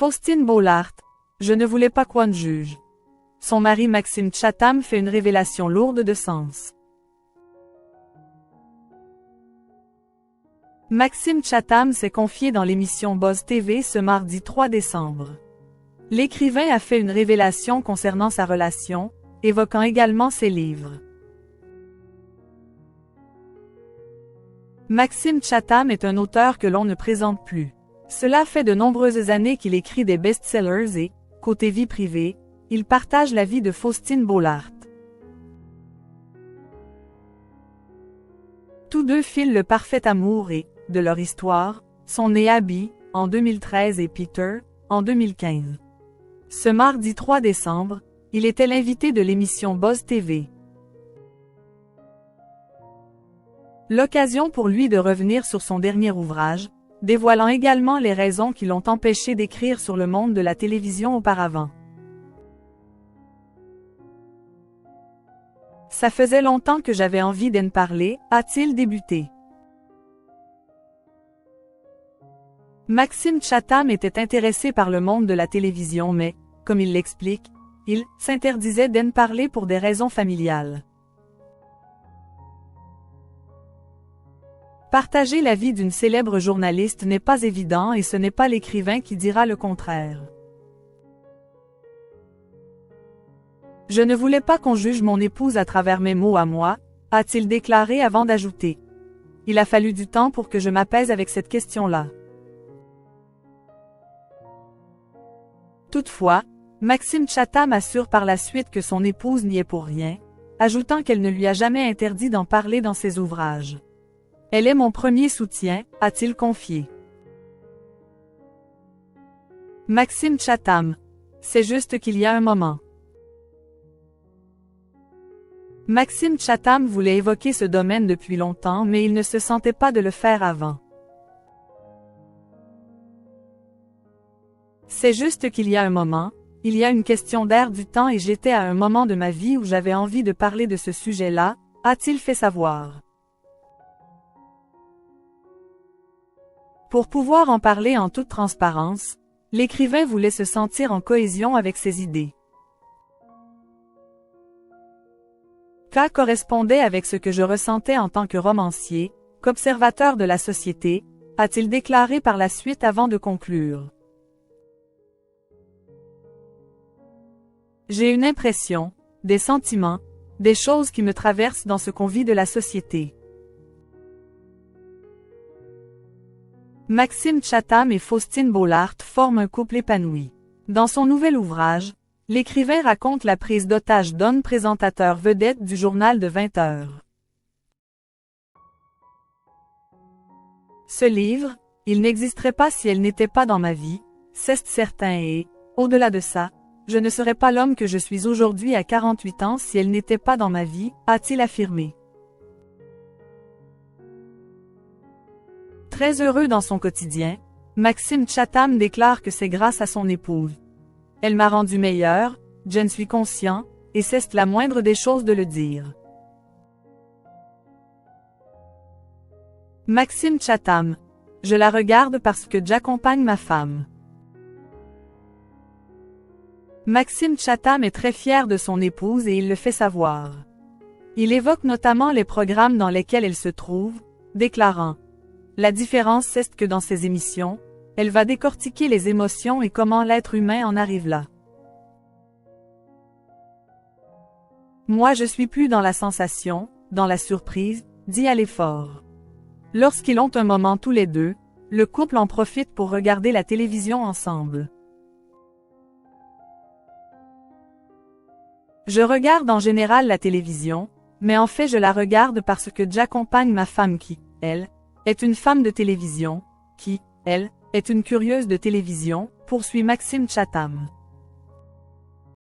Faustine Bollaert, je ne voulais pas qu'on juge. Son mari Maxime Chatham fait une révélation lourde de sens. Maxime Chatham s'est confié dans l'émission Buzz TV ce mardi 3 décembre. L'écrivain a fait une révélation concernant sa relation, évoquant également ses livres. Maxime Chatham est un auteur que l'on ne présente plus. Cela fait de nombreuses années qu'il écrit des best-sellers et, côté vie privée, il partage la vie de Faustine Bollaert. Tous deux filent le parfait amour et, de leur histoire, sont nés Abby, en 2013 et Peter, en 2015. Ce mardi 3 décembre, il était l'invité de l'émission Buzz TV. L'occasion pour lui de revenir sur son dernier ouvrage, dévoilant également les raisons qui l'ont empêché d'écrire sur le monde de la télévision auparavant. Ça faisait longtemps que j'avais envie d'en parler, a-t-il débuté. Maxime Chatham était intéressé par le monde de la télévision mais, comme il l'explique, il s'interdisait d'en parler pour des raisons familiales. Partager la vie d'une célèbre journaliste n'est pas évident et ce n'est pas l'écrivain qui dira le contraire. Je ne voulais pas qu'on juge mon épouse à travers mes mots à moi, a-t-il déclaré avant d'ajouter. Il a fallu du temps pour que je m'apaise avec cette question-là. Toutefois, Maxime Chatham assure par la suite que son épouse n'y est pour rien, ajoutant qu'elle ne lui a jamais interdit d'en parler dans ses ouvrages. Elle est mon premier soutien, a-t-il confié. Maxime Chatham. C'est juste qu'il y a un moment. Maxime Chatham voulait évoquer ce domaine depuis longtemps mais il ne se sentait pas de le faire avant. C'est juste qu'il y a un moment, il y a une question d'air du temps et j'étais à un moment de ma vie où j'avais envie de parler de ce sujet-là, a-t-il fait savoir. Pour pouvoir en parler en toute transparence, l'écrivain voulait se sentir en cohésion avec ses idées. Ça correspondait avec ce que je ressentais en tant que romancier, qu'observateur de la société, a-t-il déclaré par la suite avant de conclure. J'ai une impression, des sentiments, des choses qui me traversent dans ce qu'on vit de la société. Maxime Chatham et Faustine Bollaert forment un couple épanoui. Dans son nouvel ouvrage, l'écrivain raconte la prise d'otage d'un présentateur vedette du journal de 20 heures. Ce livre, il n'existerait pas si elle n'était pas dans ma vie, c'est certain et, au-delà de ça, je ne serais pas l'homme que je suis aujourd'hui à 48 ans si elle n'était pas dans ma vie, a-t-il affirmé. Très heureux dans son quotidien, Maxime Chatham déclare que c'est grâce à son épouse. Elle m'a rendu meilleur, j'en suis conscient, et c'est la moindre des choses de le dire. Maxime Chatham. Je la regarde parce que j'accompagne ma femme. Maxime Chatham est très fier de son épouse et il le fait savoir. Il évoque notamment les programmes dans lesquels elle se trouve, déclarant « La différence c'est que dans ces émissions, elle va décortiquer les émotions et comment l'être humain en arrive là. Moi je suis plus dans la sensation, dans la surprise, dit à l'effort. » Lorsqu'ils ont un moment tous les deux, le couple en profite pour regarder la télévision ensemble. Je regarde en général la télévision, mais en fait je la regarde parce que j'accompagne ma femme qui, elle, est une femme de télévision, qui, elle, est une curieuse de télévision, poursuit Maxime Chatham.